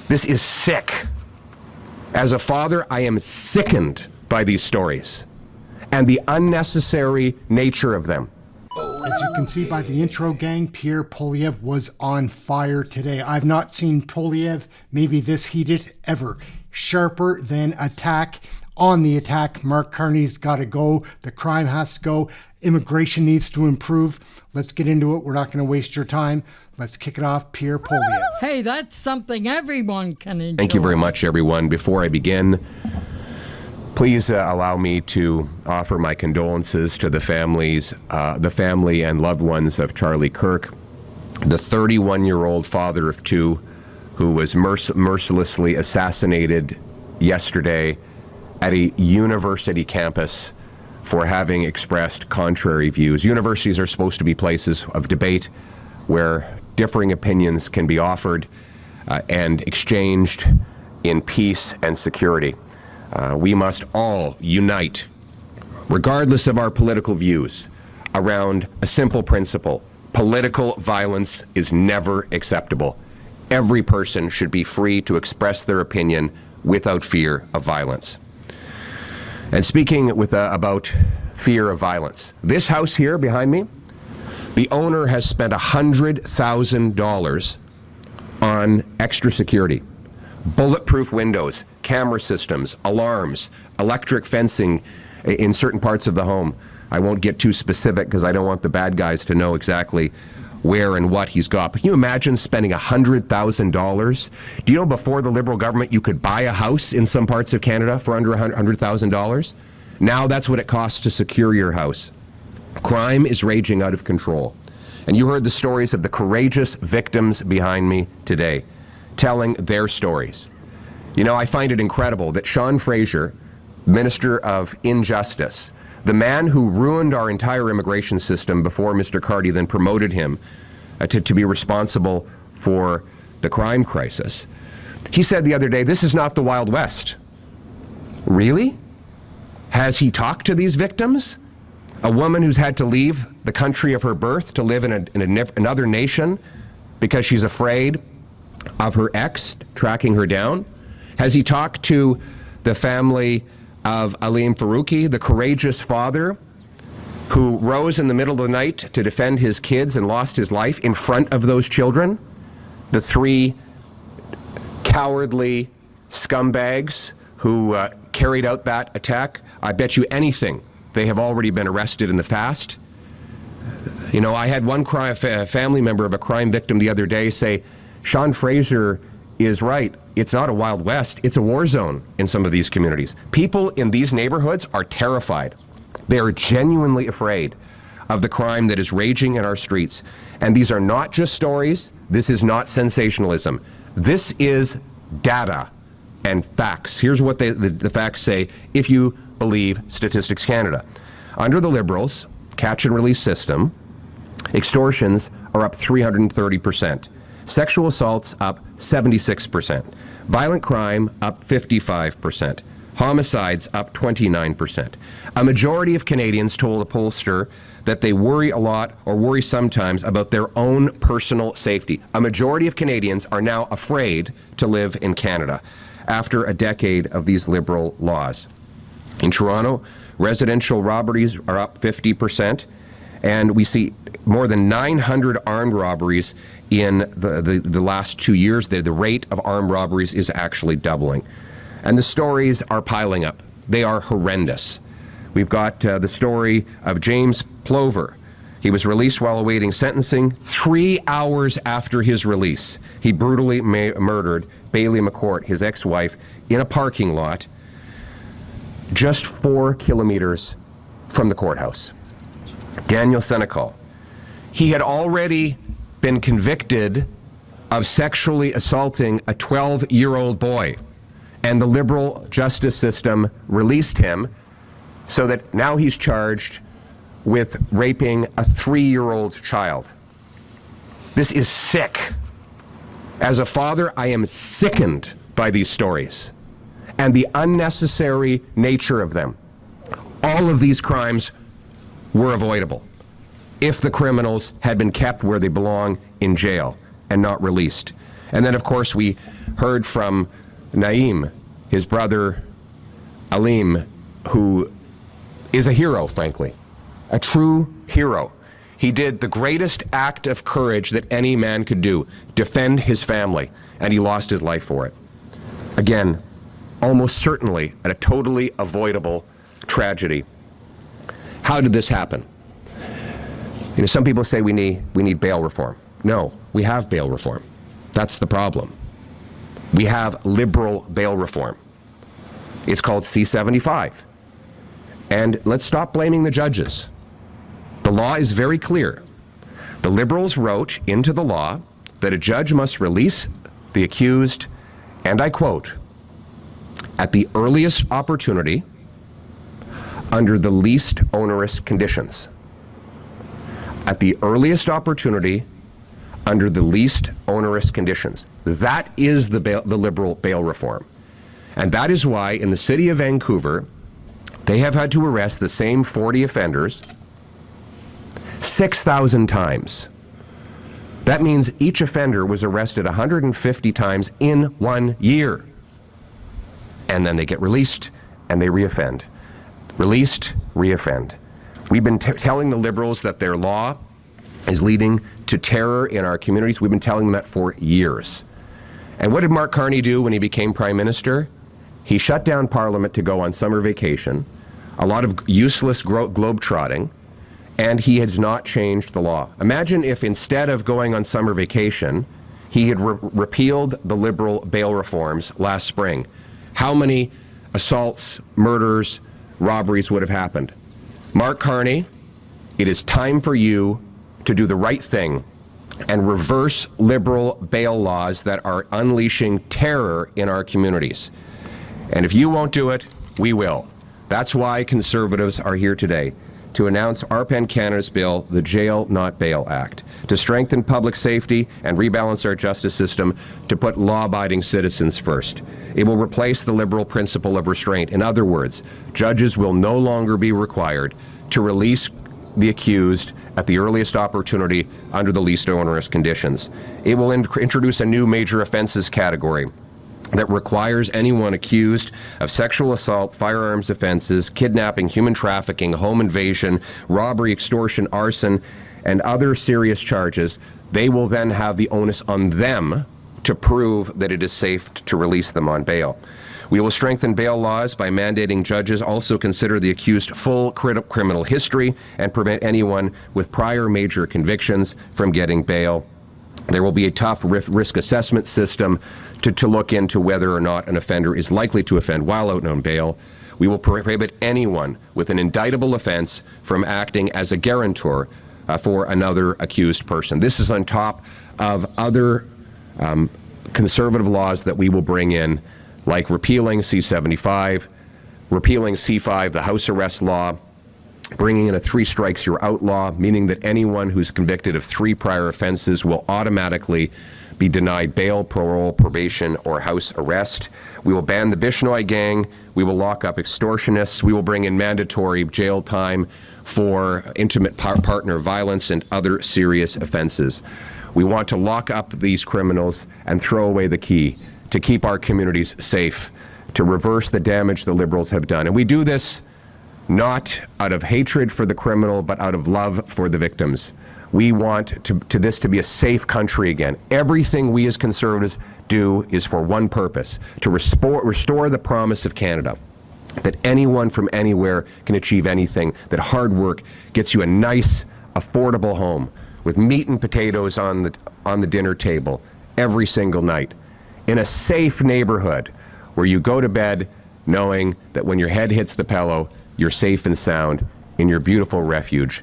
This is sick. As a father, I am sickened by these stories and the unnecessary nature of them. As you can see by the intro, gang, Pierre Poilievre was on fire today. I've not seen Poilievre maybe this heated ever. Sharper than attack. On the attack, Mark Carney's got to go. The crime has to go. Immigration needs to improve. Let's get into it. We're not going to waste your time. Let's kick it off. Pierre Poilievre. Hey, that's something everyone can enjoy. Thank you very much, everyone. Before I begin, please allow me to offer my condolences to the family and loved ones of Charlie Kirk, the 31-year-old father of two who was mercilessly assassinated yesterday at a university campus for having expressed contrary views. Universities are supposed to be places of debate where differing opinions can be offered and exchanged in peace and security. We must all unite, regardless of our political views, around a simple principle. Political violence is never acceptable. Every person should be free to express their opinion without fear of violence. And speaking about fear of violence, this house here behind me, the owner has spent $100,000 on extra security. Bulletproof windows, camera systems, alarms, electric fencing in certain parts of the home. I won't get too specific because I don't want the bad guys to know exactly where and what he's got. But can you imagine spending $100,000? Do you know before the Liberal government you could buy a house in some parts of Canada for under $100,000? Now that's what it costs to secure your house. Crime is raging out of control. And you heard the stories of the courageous victims behind me today, telling their stories. You know, I find it incredible that Sean Fraser, Minister of Injustice, the man who ruined our entire immigration system before Mr. Carney then promoted him to be responsible for the crime crisis, he said the other day, this is not the Wild West. Really? Has he talked to these victims? A woman who's had to leave the country of her birth to live in another nation because she's afraid of her ex tracking her down? Has he talked to the family of Aleem Farouki, the courageous father who rose in the middle of the night to defend his kids and lost his life in front of those children? The three cowardly scumbags who carried out that attack, I bet you anything they have already been arrested in the past. You know, I had one family member of a crime victim the other day say, Sean Fraser is right. It's not a Wild West. It's a war zone in some of these communities. People in these neighborhoods are terrified. They are genuinely afraid of the crime that is raging in our streets. And these are not just stories. This is not sensationalism. This is data and facts. Here's what the facts say if you believe Statistics Canada. Under the Liberals' catch and release system, extortions are up 330%. Sexual assaults up 76%. Violent crime up 55%. Homicides up 29%. A majority of Canadians told a pollster that they worry a lot or worry sometimes about their own personal safety. A majority of Canadians are now afraid to live in Canada after a decade of these Liberal laws. In Toronto, residential robberies are up 50%. And we see more than 900 armed robberies in the last 2 years. The rate of armed robberies is actually doubling. And the stories are piling up. They are horrendous. We've got the story of James Plover. He was released while awaiting sentencing. 3 hours after his release, he brutally murdered Bailey McCourt, his ex-wife, in a parking lot just 4 kilometers from the courthouse. Daniel Senecal. He had already been convicted of sexually assaulting a 12-year-old boy, and the Liberal justice system released him so that now he's charged with raping a 3-year-old child. This is sick. As a father, I am sickened by these stories and the unnecessary nature of them. All of these crimes were avoidable if the criminals had been kept where they belong, in jail, and not released. And then, of course, we heard from Naeem, his brother Aleem, who is a hero, frankly, a true hero. He did the greatest act of courage that any man could do, defend his family, and he lost his life for it. Again, almost certainly a totally avoidable tragedy. How did this happen? You know, some people say we need bail reform. No, we have bail reform. That's the problem. We have liberal bail reform. It's called C-75. And let's stop blaming the judges. The law is very clear. The Liberals wrote into the law that a judge must release the accused, and I quote, at the earliest opportunity, under the least onerous conditions. At the earliest opportunity, under the least onerous conditions. That is the Liberal bail reform. And that is why in the city of Vancouver, they have had to arrest the same 40 offenders 6,000 times. That means each offender was arrested 150 times in 1 year. And then they get released and they reoffend. Released, reoffend. We've been telling the Liberals that their law is leading to terror in our communities. We've been telling them that for years. And what did Mark Carney do when he became Prime Minister? He shut down Parliament to go on summer vacation, a lot of useless globe-trotting, and he has not changed the law. Imagine if instead of going on summer vacation, he had repealed the Liberal bail reforms last spring. How many assaults, murders, robberies would have happened? Mark Carney, it is time for you to do the right thing and reverse Liberal bail laws that are unleashing terror in our communities. And if you won't do it, we will. That's why Conservatives are here today, to announce RPEN Canada's bill, the Jail Not Bail Act, to strengthen public safety and rebalance our justice system to put law-abiding citizens first. It will replace the Liberal principle of restraint. In other words, judges will no longer be required to release the accused at the earliest opportunity under the least onerous conditions. It will introduce a new major offenses category that requires anyone accused of sexual assault, firearms offenses, kidnapping, human trafficking, home invasion, robbery, extortion, arson, and other serious charges. They will then have the onus on them to prove that it is safe to release them on bail. We will strengthen bail laws by mandating judges also consider the accused full criminal history and prevent anyone with prior major convictions from getting bail. There will be a tough risk assessment system to look into whether or not an offender is likely to offend while out on bail. We will prohibit anyone with an indictable offense from acting as a guarantor for another accused person. This is on top of other conservative laws that we will bring in, like repealing C-75, repealing C-5, the house arrest law, bringing in a 3 strikes you're out law, meaning that anyone who's convicted of 3 prior offenses will automatically be denied bail, parole, probation, or house arrest. We will ban the Bishnoi gang. We will lock up extortionists. We will bring in mandatory jail time for intimate partner violence and other serious offenses. We want to lock up these criminals and throw away the key to keep our communities safe, to reverse the damage the Liberals have done. And we do this not out of hatred for the criminal, but out of love for the victims. We want this to be a safe country again. Everything we as Conservatives do is for one purpose, to restore the promise of Canada, that anyone from anywhere can achieve anything, that hard work gets you a nice, affordable home with meat and potatoes on the dinner table every single night, in a safe neighborhood where you go to bed knowing that when your head hits the pillow, you're safe and sound in your beautiful refuge,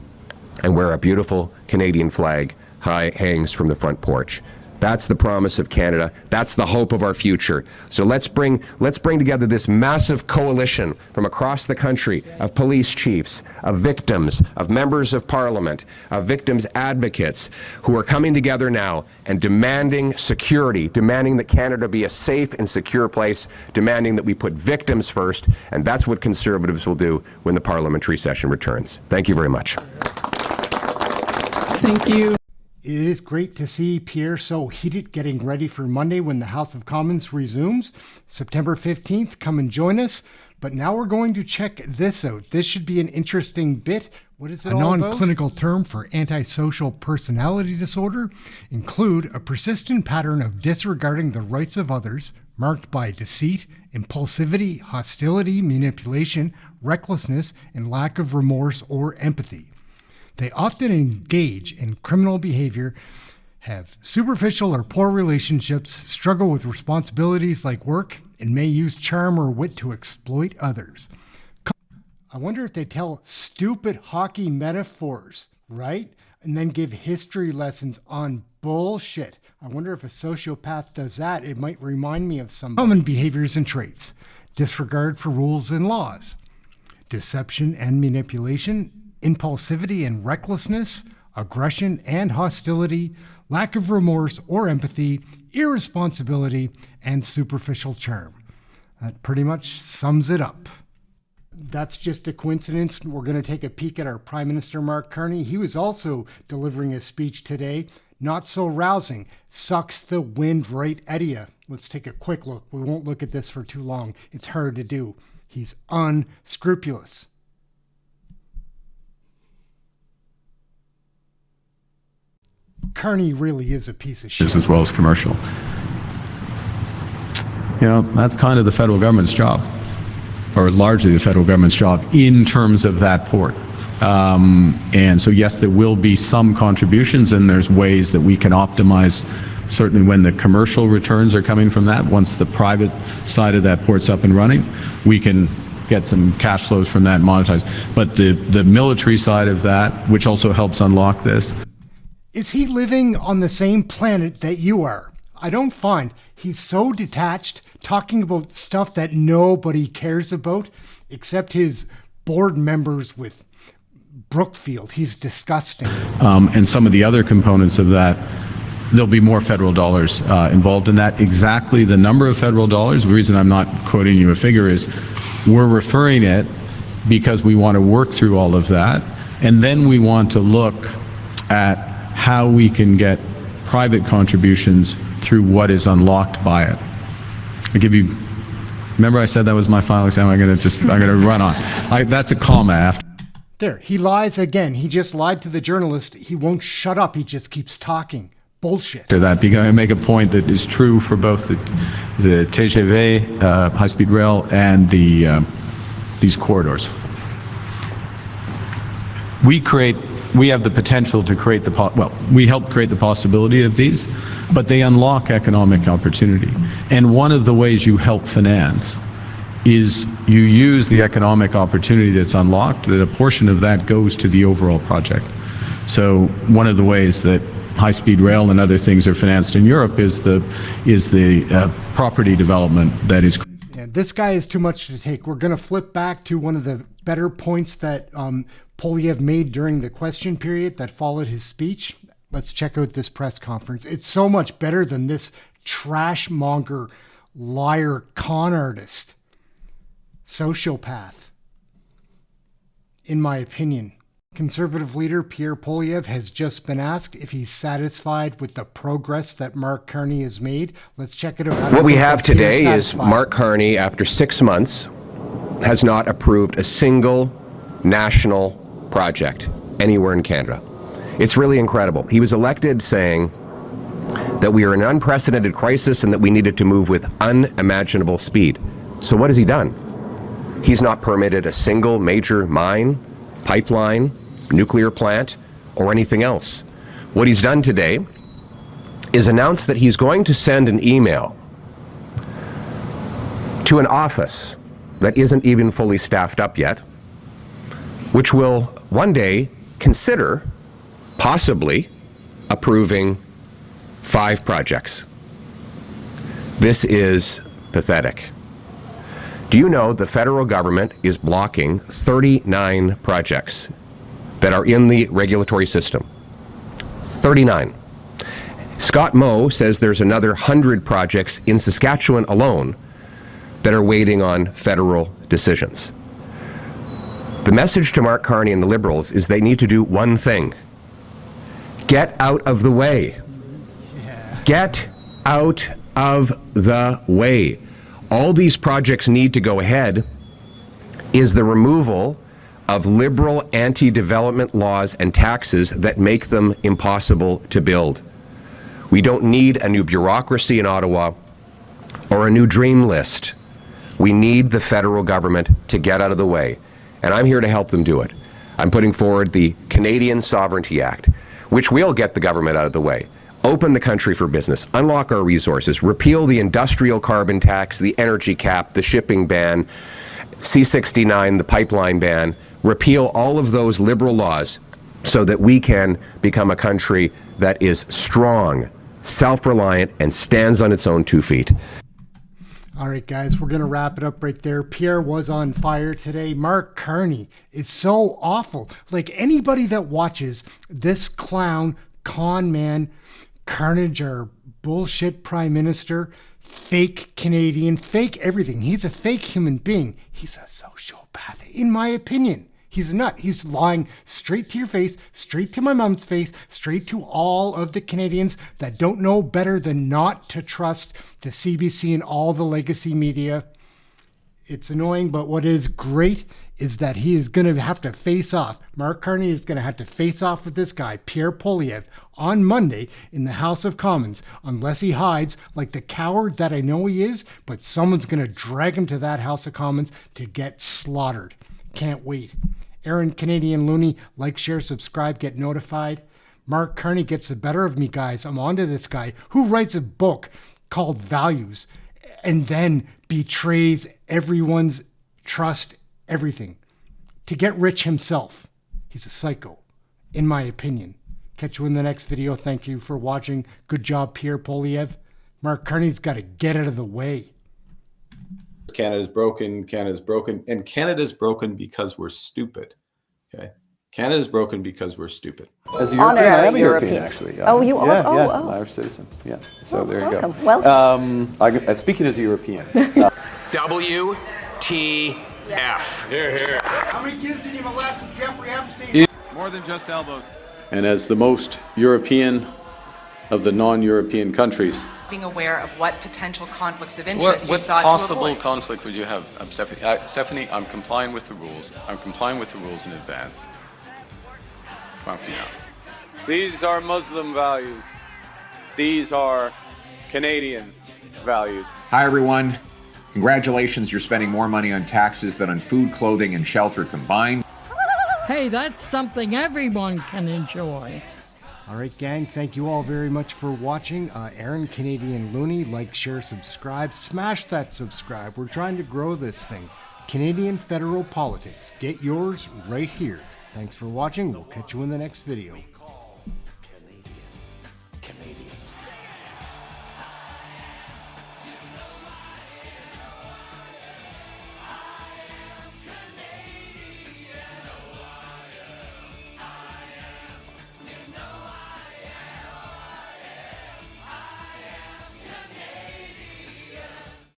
and where a beautiful Canadian flag hangs from the front porch. That's the promise of Canada. That's the hope of our future. So let's bring together this massive coalition from across the country of police chiefs, of victims, of members of parliament, of victims advocates who are coming together now and demanding security, demanding that Canada be a safe and secure place, demanding that we put victims first, and that's what Conservatives will do when the parliamentary session returns. Thank you very much. Thank you. It is great to see Pierre so heated getting ready for Monday when the House of Commons resumes. September 15th, come and join us. But now we're going to check this out. This should be an interesting bit. What is it all about? A non-clinical term for antisocial personality disorder include a persistent pattern of disregarding the rights of others, marked by deceit, impulsivity, hostility, manipulation, recklessness, and lack of remorse or empathy. They often engage in criminal behavior, have superficial or poor relationships, struggle with responsibilities like work, and may use charm or wit to exploit others. I wonder if they tell stupid hockey metaphors, right? And then give history lessons on bullshit. I wonder if a sociopath does that. It might remind me of some common behaviors and traits. Disregard for rules and laws, deception and manipulation, impulsivity and recklessness, aggression and hostility, lack of remorse or empathy, irresponsibility, and superficial charm. That pretty much sums it up. That's just a coincidence. We're going to take a peek at our Prime Minister Mark Carney. He was also delivering a speech today. Not so rousing. Sucks the wind right out of you. Let's take a quick look. We won't look at this for too long. It's hard to do. He's unscrupulous. Carney really is a piece of shit. As well as commercial. You know, that's kind of the federal government's job, or largely the federal government's job in terms of that port. And so, yes, there will be some contributions, and there's ways that we can optimize, certainly when the commercial returns are coming from that. Once the private side of that port's up and running, we can get some cash flows from that and monetize. But the military side of that, which also helps unlock this. Is he living on the same planet that you are? I don't find he's so detached, talking about stuff that nobody cares about, except his board members with Brookfield. He's disgusting. And some of the other components of that, there'll be more federal dollars involved in that. Exactly the number of federal dollars, the reason I'm not quoting you a figure is we're referring it because we want to work through all of that. And then we want to look at how we can get private contributions through what is unlocked by it. I'll give you, remember I said that was my final example? I'm going to run on. That's a comma after. There, he lies again. He just lied to the journalist. He won't shut up. He just keeps talking. Bullshit. After that, because I make a point that is true for both the TGV, high-speed rail, and these corridors. We have the potential to create we help create the possibility of these, but they unlock economic opportunity. And one of the ways you help finance is you use the economic opportunity that's unlocked, that a portion of that goes to the overall project. So one of the ways that high-speed rail and other things are financed in Europe is the property development that is. Yeah, this guy is too much to take. We're going to flip back to one of the better points that Poilievre made during the question period that followed his speech. Let's check out this press conference. It's so much better than this trash monger, liar, con artist, sociopath, in my opinion. Conservative leader Pierre Poilievre has just been asked if he's satisfied with the progress that Mark Carney has made. Let's check it out. What we have today is Mark Carney, after 6 months, has not approved a single national project anywhere in Canada. It's really incredible. He was elected saying that we are in an unprecedented crisis and that we needed to move with unimaginable speed. So what has he done? He's not permitted a single major mine, pipeline, nuclear plant, or anything else. What he's done today is announce that he's going to send an email to an office that isn't even fully staffed up yet, which will one day consider possibly approving 5 projects. This is pathetic. Do you know the federal government is blocking 39 projects that are in the regulatory system? 39. Scott Moe says there's another 100 projects in Saskatchewan alone that are waiting on federal decisions. The message to Mark Carney and the Liberals is they need to do one thing: Get out of the way. Get out of the way. All these projects need to go ahead is the removal of liberal anti-development laws and taxes that make them impossible to build. We don't need a new bureaucracy in Ottawa or a new dream list. We need the federal government to get out of the way, and I'm here to help them do it. I'm putting forward the Canadian Sovereignty Act, which will get the government out of the way, open the country for business, unlock our resources, repeal the industrial carbon tax, the energy cap, the shipping ban, C-69, the pipeline ban, repeal all of those liberal laws so that we can become a country that is strong, self-reliant, and stands on its own 2 feet. All right, guys, we're going to wrap it up right there. Pierre was on fire today. Mark Carney is so awful. Like, anybody that watches this clown, con man, Carnage, our bullshit prime minister, fake Canadian, fake everything. He's a fake human being. He's a sociopath, in my opinion. He's a nut. He's lying straight to your face, straight to my mom's face, straight to all of the Canadians that don't know better than not to trust the CBC and all the legacy media. It's annoying, but what is great is that he is going to have to face off. Mark Carney is going to have to face off with this guy, Pierre Poilievre, on Monday in the House of Commons, unless he hides like the coward that I know he is, but someone's going to drag him to that House of Commons to get slaughtered. Can't wait. Aaron Canadian Looney, like, share, subscribe, get notified. Mark Carney gets the better of me, guys. I'm onto this guy who writes a book called Values and then betrays everyone's trust, everything, to get rich himself. He's a psycho, in my opinion. Catch you in the next video. Thank you for watching. Good job, Pierre Poilievre. Mark Carney's got to get out of the way. Canada's broken, and Canada's broken because we're stupid. Okay? Canada's broken because we're stupid. As a European, I am a European, actually. Oh, you are? Yeah, Oh. I'm Irish citizen. Yeah, so Oh, there you welcome. go. Welcome. Speaking as a European. WTF. How many kids did you molest with Jeffrey Epstein? More than just elbows. And as the most European of the non-European countries, being aware of what potential conflicts of interest you What sought possible to avoid. conflict would you have, Stephanie? Stephanie, I'm complying with the rules. I'm complying with the rules in advance. Come on, for now. These are Muslim values. These are Canadian values. Hi, everyone. Congratulations, you're spending more money on taxes than on food, clothing, and shelter combined. Hey, that's something everyone can enjoy. All right, gang, thank you all very much for watching. Aaron Canadian Looney, like, share, subscribe. Smash that subscribe. We're trying to grow this thing. Canadian Federal Politics. Get yours right here. Thanks for watching. We'll catch you in the next video.